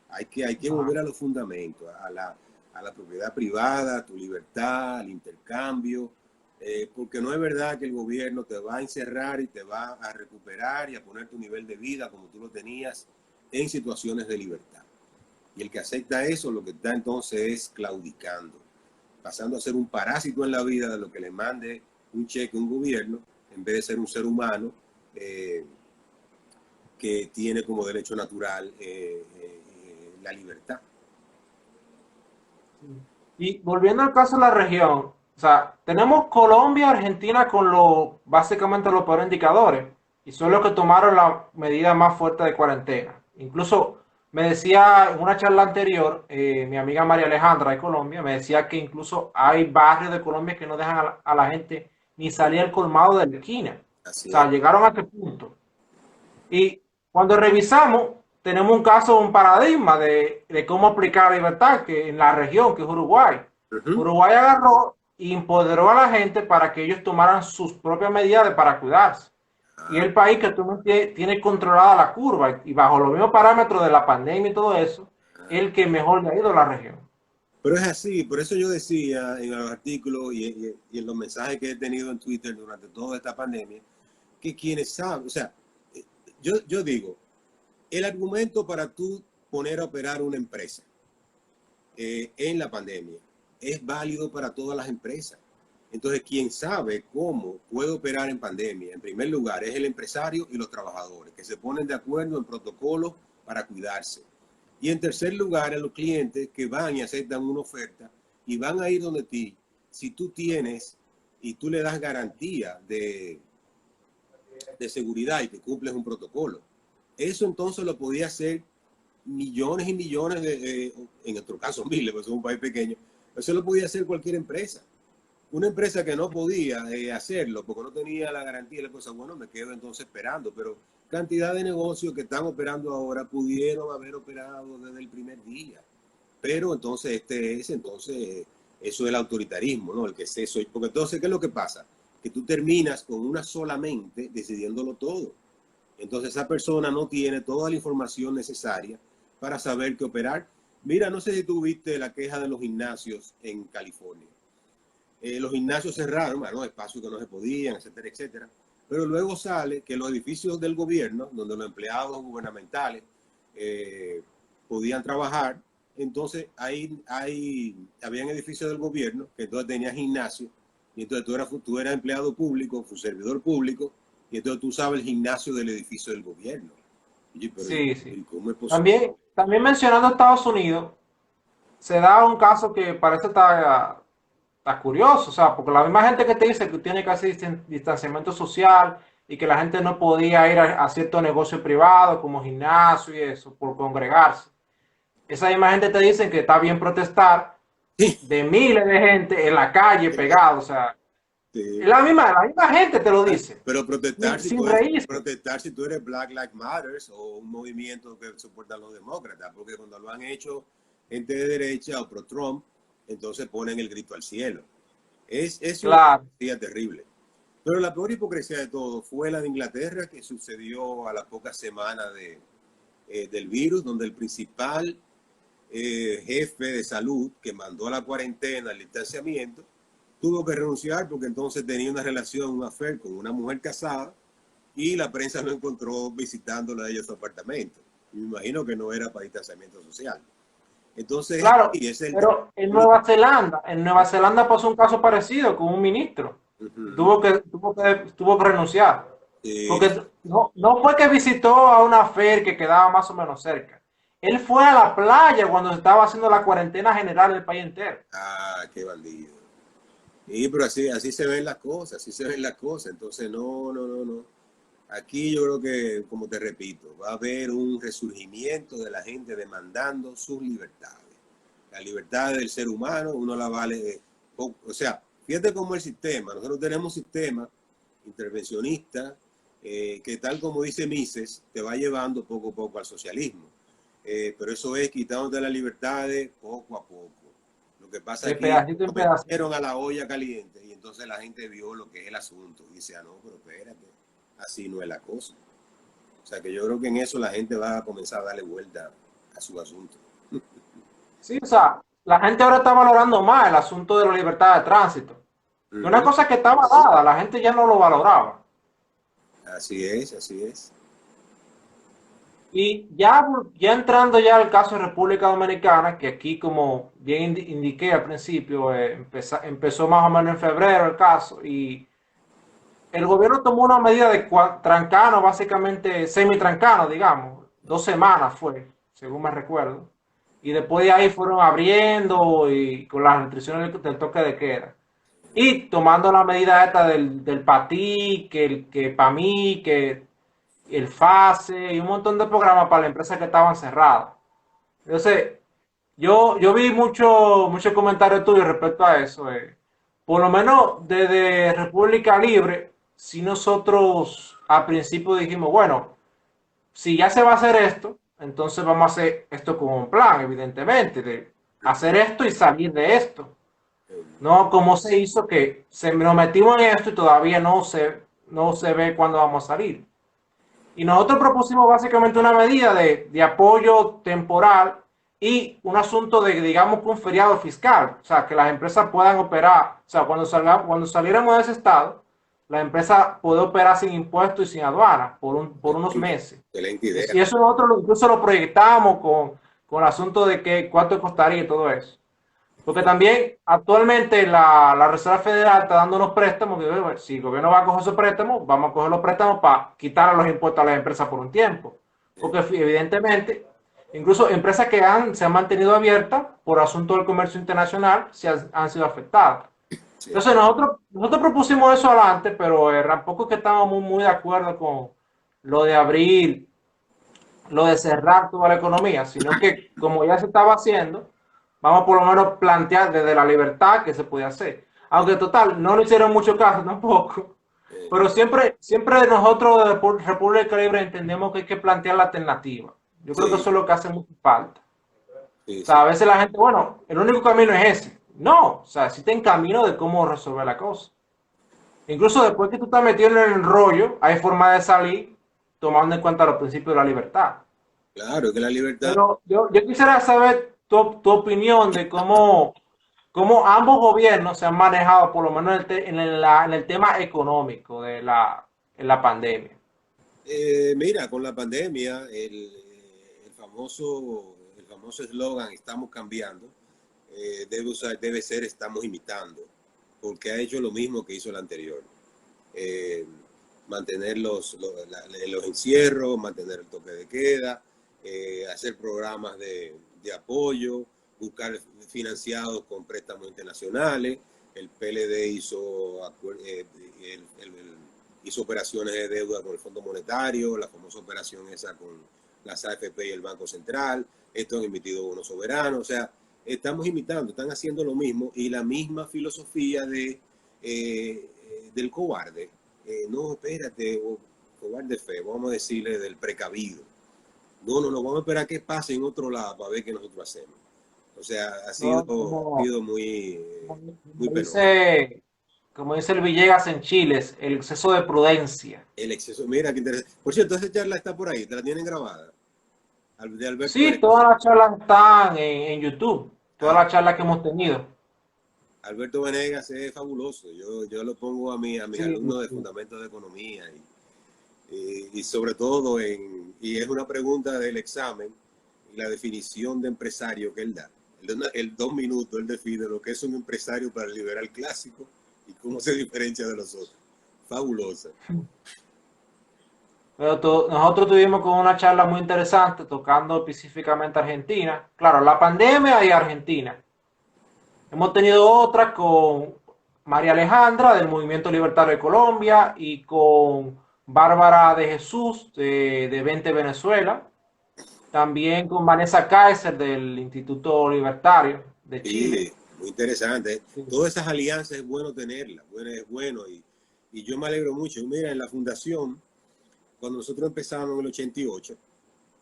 Hay que volver a los fundamentos, a la propiedad privada, a tu libertad, al intercambio, porque no es verdad que el gobierno te va a encerrar y te va a recuperar y a poner tu nivel de vida como tú lo tenías en situaciones de libertad. Y el que acepta eso, lo que está entonces es claudicando, pasando a ser un parásito en la vida de lo que le mande un cheque a un gobierno, en vez de ser un ser humano que tiene como derecho natural la libertad. Y volviendo al caso de la región, o sea, tenemos Colombia y Argentina con básicamente los peores indicadores, y son los que tomaron la medida más fuerte de cuarentena. Incluso me decía en una charla anterior, mi amiga María Alejandra de Colombia, me decía que incluso hay barrios de Colombia que no dejan a la gente ni salir al colmado de la esquina. O Así sea, es. llegaron a este punto. Y cuando revisamos, tenemos un caso, un paradigma de cómo aplicar la libertad que en la región, que es Uruguay. Uh -huh. Uruguay agarró y empoderó a la gente para que ellos tomaran sus propias medidas para cuidarse. Y Ah, el país que tú tiene controlada la curva y bajo los mismos parámetros de la pandemia y todo eso, es ah. el que mejor le ha ido a la región. Pero es así, por eso yo decía en los artículos y en los mensajes que he tenido en Twitter durante toda esta pandemia, que quienes saben, o sea, yo digo, el argumento para tú poner a operar una empresa en la pandemia es válido para todas las empresas. Entonces, quien sabe cómo puede operar en pandemia, en primer lugar, es el empresario y los trabajadores, que se ponen de acuerdo en protocolos para cuidarse. Y en tercer lugar, a los clientes que van y aceptan una oferta y van a ir donde ti, si tú tienes y tú le das garantía de seguridad y que cumples un protocolo. Eso entonces lo podía hacer millones y millones en nuestro caso miles, porque somos un país pequeño, eso lo podía hacer cualquier empresa. Una empresa que no podía hacerlo porque no tenía la garantía, la cosa, bueno, me quedo entonces esperando, pero cantidad de negocios que están operando ahora pudieron haber operado desde el primer día. Pero entonces eso es el autoritarismo, ¿no? El que es eso. Porque entonces, ¿qué es lo que pasa? que tú terminas con una sola mente decidiéndolo todo. Entonces esa persona no tiene toda la información necesaria para saber qué operar. Mira, no sé si tú viste la queja de los gimnasios en California. Los gimnasios cerraron, bueno, espacios que no se podían, etcétera, etcétera. Pero luego sale que los edificios del gobierno, donde los empleados gubernamentales podían trabajar, entonces habían edificios del gobierno que entonces tenían gimnasio, y entonces tú eras empleado público, servidor público, y entonces tú usabas el gimnasio del edificio del gobierno. Oye, pero Sí, sí. ¿cómo es posible? También mencionando Estados Unidos, se da un caso que parece está curioso, o sea, porque la misma gente que te dice que tiene que hacer distanciamiento social y que la gente no podía ir a ciertos negocios privados como gimnasio y eso, por congregarse. Esa misma gente te dice que está bien protestar de miles de gente en la calle pegado, o sea, la misma gente te lo dice, Pero sin reírse. protestar si tú eres Black Lives Matter o un movimiento que soportan los demócratas, porque cuando lo han hecho gente de derecha o pro Trump, entonces ponen el grito al cielo. Es una Claro. hipocresía terrible. Pero la peor hipocresía de todo fue la de Inglaterra, que sucedió a las pocas semanas del virus, donde el principal jefe de salud que mandó a la cuarentena, al distanciamiento, tuvo que renunciar porque entonces tenía una relación, un affair con una mujer casada y la prensa lo encontró visitándola a ella en su apartamento. Y me imagino que no era para distanciamiento social. Entonces, Claro, y es el... pero en Nueva Zelanda pasó un caso parecido con un ministro. Tuvo que renunciar. Porque no fue que visitó a una fer que quedaba más o menos cerca. Él fue a la playa cuando se estaba haciendo la cuarentena general del país entero. Ah, qué bandido. Y pero así se ven las cosas, así se ven las cosas. Entonces, no. Aquí yo creo que, como te repito, va a haber un resurgimiento de la gente demandando sus libertades. La libertad del ser humano, uno la vale. O sea, fíjate cómo el sistema, nosotros tenemos un sistema intervencionista que tal como dice Mises, te va llevando poco a poco al socialismo. Pero eso es quitándote las libertades poco a poco. Lo que pasa De es que pedacito en lo pedacito. metieron a la olla caliente y entonces la gente vio lo que es el asunto y dice, ah, no, pero espérate, así no es la cosa. O sea que yo creo que en eso la gente va a comenzar a darle vuelta a su asunto. Sí, o sea, la gente ahora está valorando más el asunto de la libertad de tránsito. Una cosa que estaba dada, la gente ya no lo valoraba. Así es, así es. Y ya entrando ya al caso de República Dominicana, que aquí como bien indiqué al principio, empezó más o menos en febrero el caso, y el gobierno tomó una medida de trancano, básicamente semi-trancano, digamos, 2 semanas fue, según me recuerdo, y después de ahí fueron abriendo y con las restricciones del toque de queda. Y tomando la medida esta del PATI, que PAMI, que el FASE y un montón de programas para las empresas que estaban cerradas. Entonces, yo vi mucho comentario tuyo respecto a eso. Por lo menos desde República Libre, si nosotros al principio dijimos, bueno, si ya se va a hacer esto, entonces vamos a hacer esto con un plan, evidentemente, de hacer esto y salir de esto. No como se hizo que nos metimos en esto y todavía no se ve cuándo vamos a salir. Y nosotros propusimos básicamente una medida de apoyo temporal y un asunto de, digamos, un feriado fiscal. O sea, que las empresas puedan operar. O sea, cuando saliéramos de ese estado, la empresa puede operar sin impuestos y sin aduana por unos meses. Excelente idea. Y eso nosotros incluso lo proyectamos con el asunto de cuánto costaría y todo eso. Porque también actualmente la Reserva Federal está dando unos préstamos. Que, si el gobierno va a coger esos préstamos, vamos a coger los préstamos para quitar los impuestos a las empresas por un tiempo. Porque evidentemente, incluso empresas que se han mantenido abiertas por asunto del comercio internacional han sido afectadas. Sí. Entonces nosotros propusimos eso adelante, pero tampoco es que estamos muy de acuerdo con lo de abrir, lo de cerrar toda la economía, sino que como ya se estaba haciendo, vamos por lo menos plantear desde la libertad que se puede hacer. Aunque total, no le hicieron mucho caso tampoco. Pero siempre nosotros de República Libre entendemos que hay que plantear la alternativa. Yo creo que eso es lo que hace mucha falta. Sí, o sea, a veces la gente, bueno, el único camino es ese. No, o sea, existen caminos de cómo resolver la cosa. Incluso después que tú estás metido en el rollo, hay forma de salir tomando en cuenta los principios de la libertad. Claro que la libertad, Pero yo quisiera saber tu opinión de cómo ambos gobiernos se han manejado, por lo menos en el tema económico en la pandemia. mira, con la pandemia, el famoso eslogan "estamos cambiando", debe ser "estamos imitando", porque ha hecho lo mismo que hizo el anterior. Eh, Mantener los encierros, mantener el toque de queda, hacer programas de apoyo, buscar financiados con préstamos internacionales. El PLD hizo operaciones de deuda con el Fondo Monetario, la famosa operación esa con las AFP y el Banco Central. Estos han emitido bonos soberanos. O sea, estamos imitando, están haciendo lo mismo y la misma filosofía del cobarde. No, espérate, cobarde feo, vamos a decirle del precavido. No, vamos a esperar que pase en otro lado para ver qué nosotros hacemos. O sea, ¿No? ha sido muy, Como muy penoso. dice, como dice el Villegas en Chile, el exceso de prudencia. El exceso, mira qué interesante. Por cierto, esa charla está por ahí, te la tienen grabada. De Alberto Sí, Venegas. todas las charlas están en YouTube, todas Ah, las charlas que hemos tenido. Alberto Venegas es fabuloso. Yo lo pongo a mis Sí, alumnos de sí. Fundamentos de Economía y sobre todo, y es una pregunta del examen, la definición de empresario que él da. El 2 minutos, él define lo que es un empresario para el liberal clásico y cómo se diferencia de los otros. Fabulosa. Pero nosotros tuvimos con una charla muy interesante tocando específicamente Argentina. Claro, la pandemia y Argentina. Hemos tenido otra con María Alejandra del Movimiento Libertario de Colombia y con Bárbara de Jesús de 20 Venezuela. También con Vanessa Kaiser del Instituto Libertario de Chile. Y muy interesante. Sí. Todas esas alianzas es bueno tenerlas. Bueno, es bueno y yo me alegro mucho. Mira, en la fundación, cuando nosotros empezamos en el 88,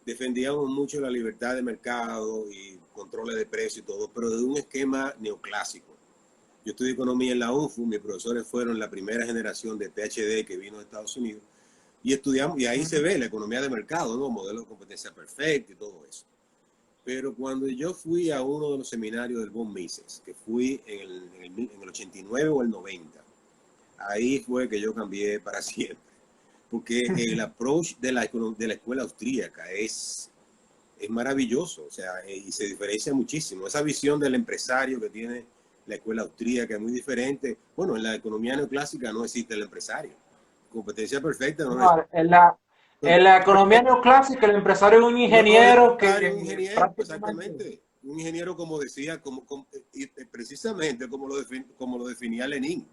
defendíamos mucho la libertad de mercado y controles de precios y todo, pero de un esquema neoclásico. Yo estudié economía en la UNFU, mis profesores fueron la primera generación de PhD que vino de Estados Unidos y estudiamos, y ahí se ve la economía de mercado, ¿no? Modelo de competencia perfecta y todo eso. Pero cuando yo fui a uno de los seminarios del von Mises, que fui en el 89 o el 90, ahí fue que yo cambié para siempre. Porque el approach de la escuela austríaca es maravilloso, o sea, y se diferencia muchísimo. Esa visión del empresario que tiene la escuela austríaca es muy diferente. Bueno, en la economía neoclásica no existe el empresario. Competencia perfecta no es. No, en la economía neoclásica, el empresario es un No, el ingeniero empresario, un que ingeniero, prácticamente. exactamente. Un ingeniero, como decía, y precisamente como lo definía Lenin.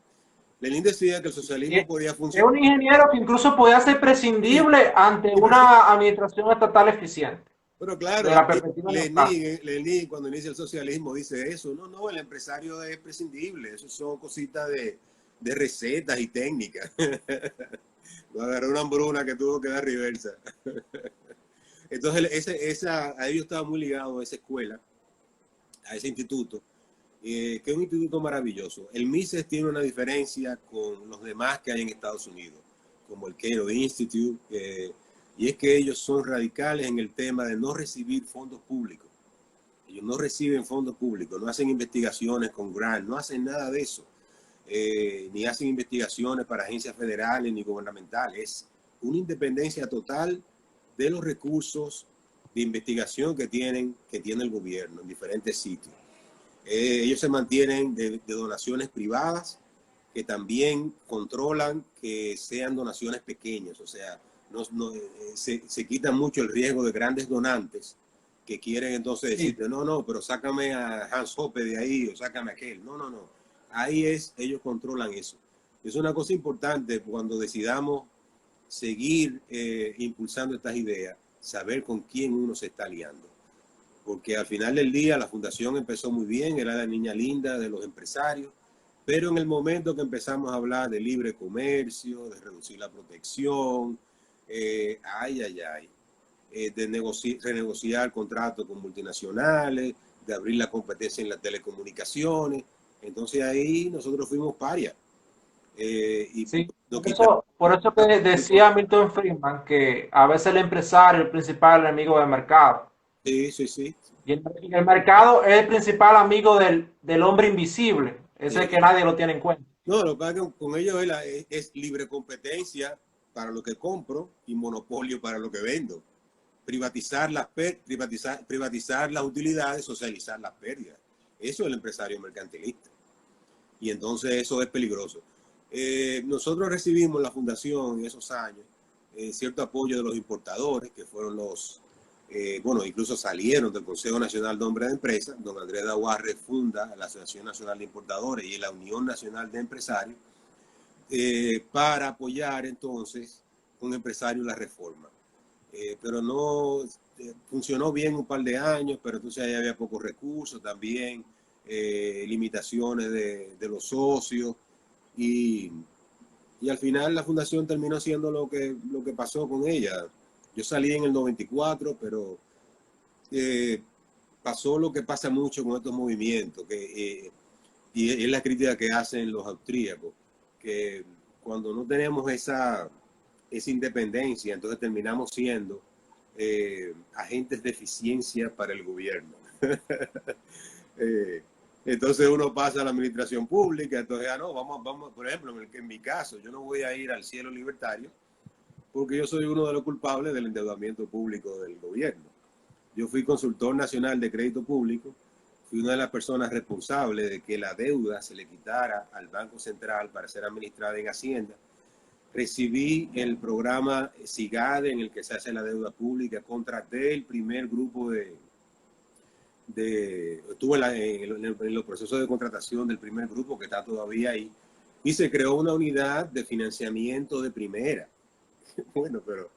Lenin decía que el socialismo podía Es funcionar. un ingeniero que incluso podía ser prescindible ante una administración estatal eficiente, Pero claro, de la perspectiva neoclásica. Lenin, cuando inicia el socialismo, dice eso. No, el empresario es prescindible. Eso son cositas de recetas y técnicas. Me agarró una hambruna que tuvo que dar reversa. Entonces, a ellos estaba muy ligado a esa escuela, a ese instituto, que es un instituto maravilloso. El Mises tiene una diferencia con los demás que hay en Estados Unidos, como el Cato Institute, y es que ellos son radicales en el tema de no recibir fondos públicos. Ellos no reciben fondos públicos, no hacen investigaciones con grant, no hacen nada de eso, ni hacen investigaciones para agencias federales ni gubernamentales. Es una independencia total de los recursos de investigación que tiene el gobierno en diferentes sitios. Ellos se mantienen de donaciones privadas que también controlan que sean donaciones pequeñas, o sea, se quita mucho el riesgo de grandes donantes que quieren entonces Sí. decirte, no, pero sácame a Hans Hoppe de ahí o sácame a aquel. No. Ahí ellos controlan eso. Es una cosa importante cuando decidamos seguir impulsando estas ideas, saber con quién uno se está aliando. Porque al final del día la fundación empezó muy bien, era la niña linda de los empresarios, pero en el momento que empezamos a hablar de libre comercio, de reducir la protección, de renegociar contratos con multinacionales, de abrir la competencia en las telecomunicaciones, entonces ahí nosotros fuimos parias. y Sí, no quita. por eso que decía Milton Friedman que a veces el empresario es el principal enemigo del mercado. Sí, sí, sí. Y el mercado es el principal amigo del hombre invisible, ese que Sí. nadie lo tiene en cuenta. No, lo que pasa es que con ellos es libre competencia para lo que compro y monopolio para lo que vendo. Privatizar las utilidades, socializar las pérdidas. Eso es el empresario mercantilista. Y entonces eso es peligroso. Nosotros recibimos en la fundación en esos años cierto apoyo de los importadores, que fueron bueno, incluso salieron del Consejo Nacional de Hombres de Empresa. Don Andrés Daguarre funda la Asociación Nacional de Importadores y la Unión Nacional de Empresarios para apoyar entonces un empresario la reforma. Pero no funcionó bien un par de años, pero entonces ahí había pocos recursos también, limitaciones de los socios y, y al final la fundación terminó siendo lo que pasó con ella. Yo salí en el 94, pero pasó lo que pasa mucho con estos movimientos, y es la crítica que hacen los austríacos, que cuando no tenemos esa independencia, entonces terminamos siendo agentes de eficiencia para el gobierno. Entonces uno pasa a la administración pública, entonces no, vamos, por ejemplo, en mi caso, yo no voy a ir al cielo libertario porque yo soy uno de los culpables del endeudamiento público del gobierno. Yo fui consultor nacional de crédito público, fui una de las personas responsables de que la deuda se le quitara al Banco Central para ser administrada en Hacienda. Recibí el programa SIGADE en el que se hace la deuda pública, contraté el primer grupo estuve en los procesos de contratación del primer grupo que está todavía ahí, y se creó una unidad de financiamiento de primera. Bueno, pero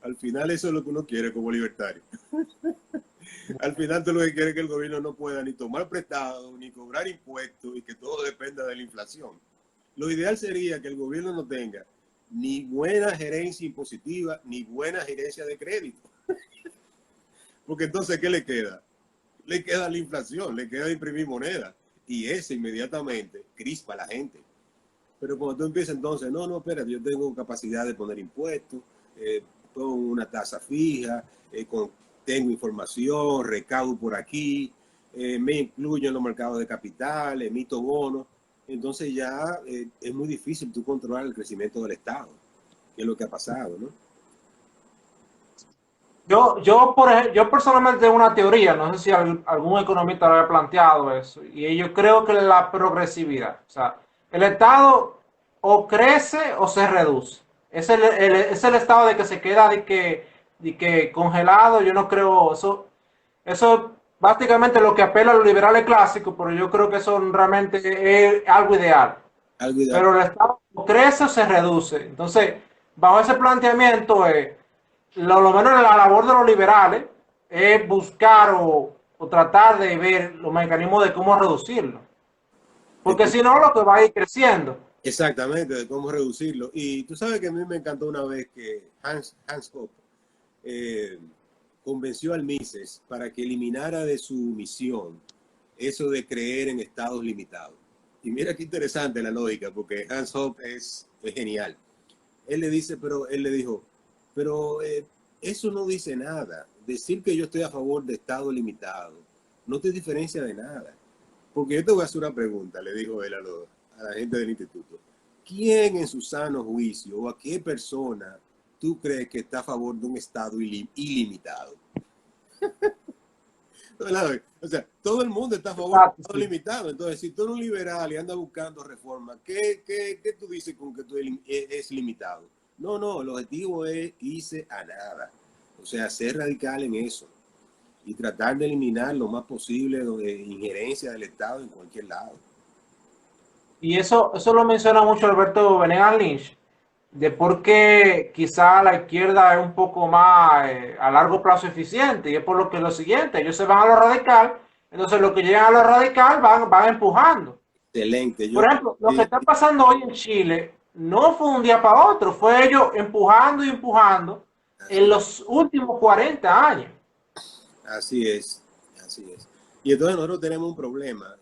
al final eso es lo que uno quiere como libertario. Al final tú lo que quieres es que el gobierno no pueda ni tomar prestado, ni cobrar impuestos y que todo dependa de la inflación. Lo ideal sería que el gobierno no tenga ni buena gerencia impositiva, ni buena gerencia de crédito. Porque entonces, ¿qué le queda? Le queda la inflación, le queda imprimir moneda. Y ese inmediatamente crispa a la gente. Pero cuando tú empiezas entonces, no, espérate, yo tengo capacidad de poner impuestos, pongo una tasa fija, tengo información, recaudo por aquí, me incluyo en los mercados de capital, emito bonos. Entonces ya es muy difícil tú controlar el crecimiento del Estado, que es lo que ha pasado, ¿no? Yo personalmente tengo una teoría, no sé si algún economista lo había planteado eso, y yo creo que la progresividad, o sea, el Estado o crece o se reduce. Es el estado de que se queda de que congelado, yo no creo, eso básicamente lo que apela a los liberales clásicos, pero yo creo que eso realmente es algo ideal. Algo ideal. Pero el Estado o crece o se reduce. Entonces, bajo ese planteamiento, lo menos la labor de los liberales es buscar o tratar de ver los mecanismos de cómo reducirlo. Porque si no, lo que va a ir creciendo. Exactamente, de cómo reducirlo. Y tú sabes que a mí me encantó una vez que Hans Hoppe convenció al Mises para que eliminara de su misión eso de creer en estados limitados. Y mira qué interesante la lógica, porque Hans Hoppe es genial. Él le dijo, pero eso no dice nada. Decir que yo estoy a favor de estado limitado no te diferencia de nada. Porque yo te voy a hacer una pregunta, le dijo él a la gente del instituto. ¿Quién en su sano juicio o a qué persona tú crees que está a favor de un estado ilimitado? O sea, todo el mundo está a favor de un estado limitado. Entonces, si tú eres un liberal y andas buscando reforma, ¿qué tú dices con que tú es limitado? No, el objetivo es irse a nada. O sea, ser radical en eso y tratar de eliminar lo más posible de injerencia del Estado en cualquier lado. Y eso lo menciona mucho Alberto Venegas Lynch, de por qué quizá la izquierda es un poco más a largo plazo eficiente. Y es por lo siguiente, ellos se van a lo radical, entonces los que llegan a lo radical van empujando. Excelente. Por ejemplo, lo que está pasando hoy en Chile no fue un día para otro, fue ellos empujando y empujando en los últimos 40 años. Así es, así es. Y entonces nosotros tenemos un problema,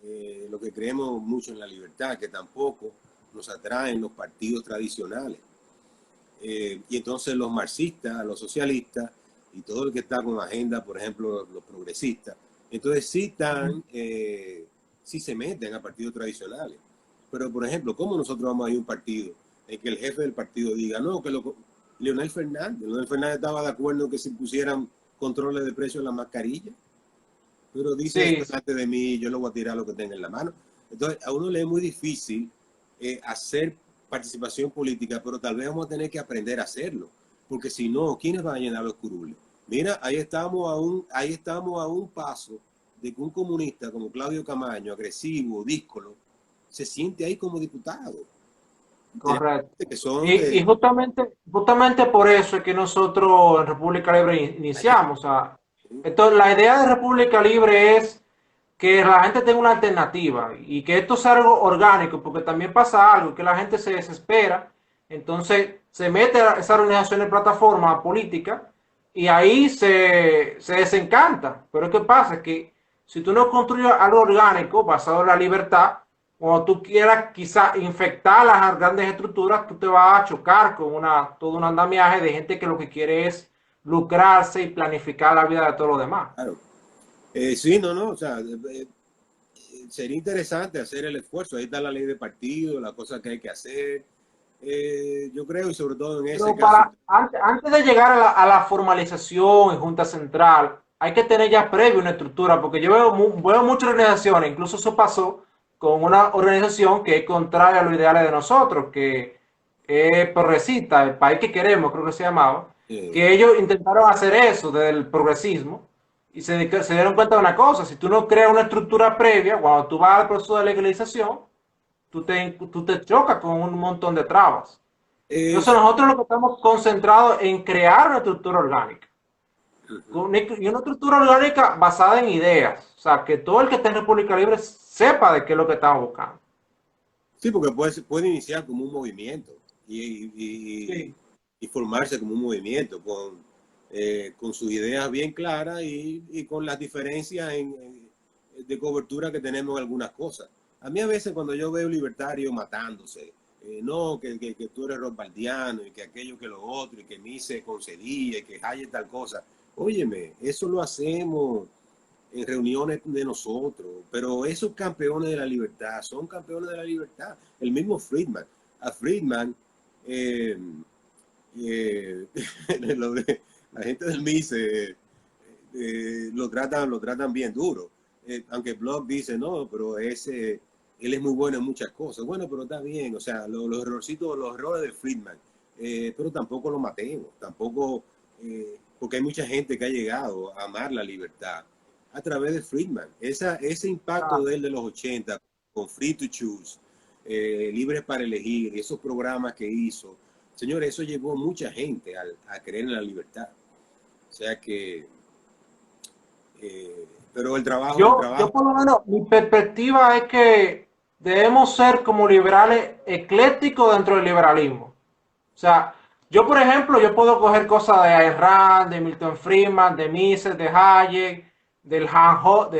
lo que creemos mucho en la libertad, que tampoco nos atraen los partidos tradicionales. Y entonces los marxistas, los socialistas y todo el que está con agenda, por ejemplo, los progresistas, entonces sí se meten a partidos tradicionales. Pero, por ejemplo, ¿cómo nosotros vamos a ir a un partido en que el jefe del partido diga, no, que Leonel Fernández estaba de acuerdo en que se pusieran controles de precios en la mascarilla, pero dice Sí, esto delante de mí, yo le voy a tirar lo que tenga en la mano. Entonces, a uno le es muy difícil hacer participación política, pero tal vez vamos a tener que aprender a hacerlo, porque si no, ¿quiénes van a llenar los curules? Mira, ahí estamos a un paso de que un comunista como Claudio Camaño, agresivo, díscolo, se siente ahí como diputado. correcto. Que son Y de... justamente por eso es que nosotros en República Libre iniciamos. O sea, entonces, la idea de República Libre es que la gente tenga una alternativa y que esto sea algo orgánico, porque también pasa algo, que la gente se desespera, entonces se mete a esa organización en plataforma política y ahí se desencanta. Pero ¿qué pasa? Que si tú no construyes algo orgánico basado en la libertad, cuando tú quieras quizá infectar las grandes estructuras, tú te vas a chocar con todo un andamiaje de gente que lo que quiere es lucrarse y planificar la vida de todos los demás. Claro. Sí, no, o sea, sería interesante hacer el esfuerzo. Ahí está la ley de partido, la cosa que hay que hacer. Yo creo, y sobre todo en ese Pero caso. antes de llegar a la formalización en Junta Central, hay que tener ya previo una estructura, porque yo veo muchas organizaciones, incluso eso pasó con una organización que es contraria a los ideales de nosotros, que es progresista, el país que queremos, creo que se llamaba, que ellos intentaron hacer eso del progresismo y se dieron cuenta de una cosa: si tú no creas una estructura previa, cuando tú vas al proceso de legalización, tú te chocas con un montón de trabas. Entonces Es, nosotros lo que estamos concentrados en crear una estructura orgánica. Y una estructura orgánica basada en ideas. O sea, que todo el que esté en República Libre sepa de qué es lo que estamos buscando. sí, porque puede iniciar como un movimiento Sí. y formarse como un movimiento con sus ideas bien claras y con las diferencias de cobertura que tenemos en algunas cosas. A mí a veces cuando yo veo libertarios matándose, no, que tú eres rothbardiano y que aquello que lo otro y que Mises concedía y que Hayek tal cosa, óyeme, eso lo hacemos en reuniones de nosotros, pero esos campeones de la libertad son campeones de la libertad. El mismo Friedman, a Friedman, eh, eh, la gente del MISE lo tratan bien duro. Aunque Bloch dice, no, pero él es muy bueno en muchas cosas. Bueno, pero está bien, o sea, los errorcitos, los errores de Friedman, pero tampoco lo matemos, tampoco, porque hay mucha gente que ha llegado a amar la libertad a través de Friedman. Ese impacto Ah, de él de los 80 con Free to Choose, Libres para Elegir, esos programas que hizo, señores, eso llevó a mucha gente a creer en la libertad. O sea que, pero el yo trabajo, por lo menos, mi perspectiva es que debemos ser como liberales eclécticos dentro del liberalismo. O sea, yo por ejemplo, yo puedo coger cosas de Ayn Rand, de Milton Friedman, de Mises, de Hayek, de Han Hope,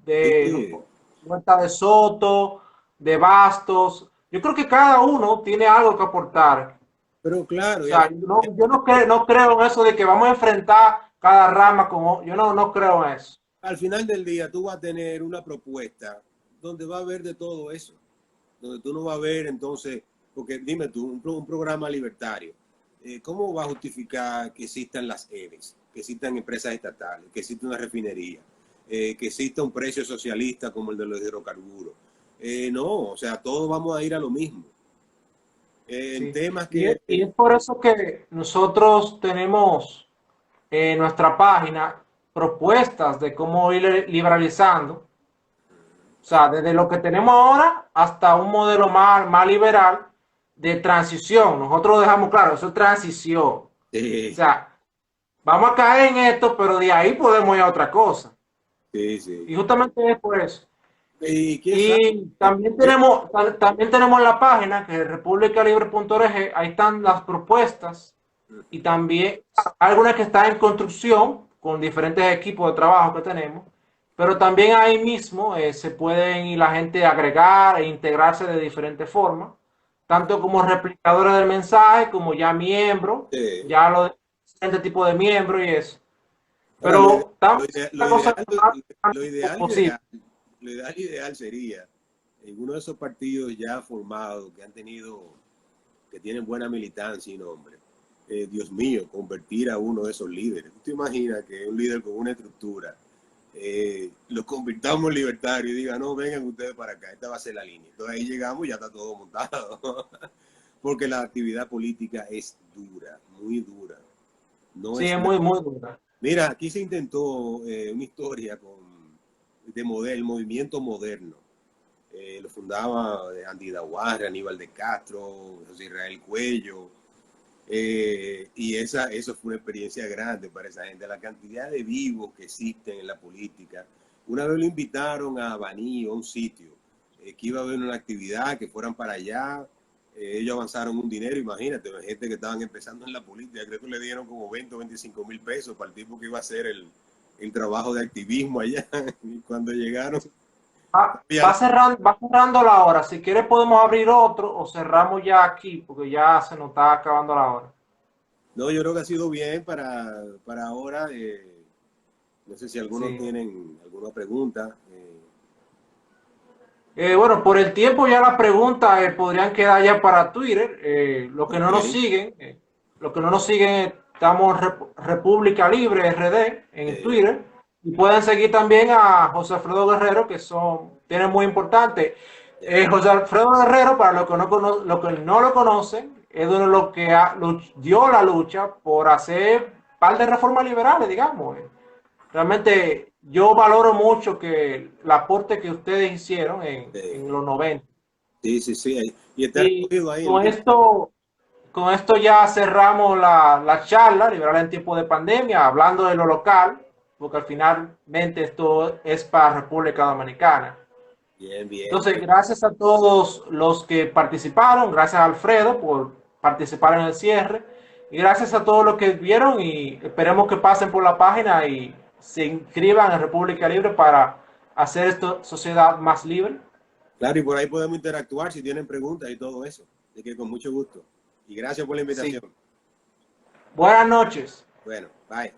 de sí, Huerta de Soto, de Bastos. Yo creo que cada uno tiene algo que aportar. pero O claro, sea, yo no creo en eso de que vamos a enfrentar cada rama como... Yo no creo en eso. al final del día tú vas a tener una propuesta donde va a haber de todo eso, donde tú no vas a ver entonces, porque dime tú, un programa libertario, ¿cómo va a justificar que existan las EVEs, que existan empresas estatales, que exista una refinería, que exista un precio socialista como el de los hidrocarburos? No, o sea, todos vamos a ir a lo mismo. En Sí. temas que... Y es por eso que nosotros tenemos en nuestra página propuestas de cómo ir liberalizando. O sea, desde lo que tenemos ahora hasta un modelo más liberal de transición. Nosotros lo dejamos claro, eso es transición. O Sí, sea, vamos a caer en esto, pero de ahí podemos ir a otra cosa. sí, sí. Y justamente es por eso. Y quién sabe, Y también tenemos la página que es republicalibre.org, ahí están las propuestas y también algunas que están en construcción con diferentes equipos de trabajo que tenemos, pero también ahí mismo se pueden y la gente agregar e integrarse de diferentes formas, tanto como replicadores del mensaje, como ya miembros, Sí. ya los diferentes tipos de miembros y eso. Ahora, lo ide- Pero lo estamos ide- una cosa lo ideal, posible. lo ideal, ideal sería en uno de esos partidos ya formados que han tenido, que tienen buena militancia y nombre. Dios mío, convertir a uno de esos líderes. ¿Tú te imaginas que un líder con una estructura lo convirtamos en libertario y diga, no, vengan ustedes para acá, esta va a ser la línea? Entonces ahí llegamos y ya está todo montado. Porque la actividad política es dura, muy dura. No Sí, es es nada. muy, muy dura. Mira, aquí se intentó una historia el movimiento moderno. Lo fundaba Andy Daguarre, Aníbal de Castro, José Israel Cuello. Y eso fue una experiencia grande para esa gente. La cantidad de vivos que existen en la política. Una vez lo invitaron a Baní, a un sitio, que iba a haber una actividad, que fueran para allá. Ellos avanzaron un dinero, imagínate, gente que estaban empezando en la política, creo que le dieron como 20 o 25 mil pesos para el tipo que iba a hacer el trabajo de activismo allá. Y cuando llegaron, Va cerrando la hora. Si quieres podemos abrir otro o cerramos ya aquí porque ya se nos está acabando la hora. no, yo creo que ha sido bien para ahora. No sé si algunos Sí. tienen alguna pregunta. Bueno, por el tiempo ya las preguntas podrían quedar ya para Twitter. Los que no nos Ok. siguen, estamos República Libre RD en Eh, Twitter y pueden seguir también a José Alfredo Guerrero, que tienen muy importante. eh, José Alfredo Guerrero, para los que no lo conocen, es uno de los que dio la lucha por hacer un par de reformas liberales, digamos. Realmente yo valoro mucho que el aporte que ustedes hicieron eh, en los 90. sí, sí, sí. Y está Y recogido ahí en con link. esto ya cerramos la charla liberal en tiempo de pandemia, hablando de lo local, porque finalmente esto es para República Dominicana. Bien, bien. Entonces, gracias a todos los que participaron, gracias a Alfredo por participar en el cierre, y gracias a todos los que vieron y esperemos que pasen por la página y se inscriban en República Libre para hacer esta sociedad más libre. Claro, y por ahí podemos interactuar si tienen preguntas y todo eso. Así que con mucho gusto. Y gracias por la Sí. invitación. Buenas noches. Bueno, bye.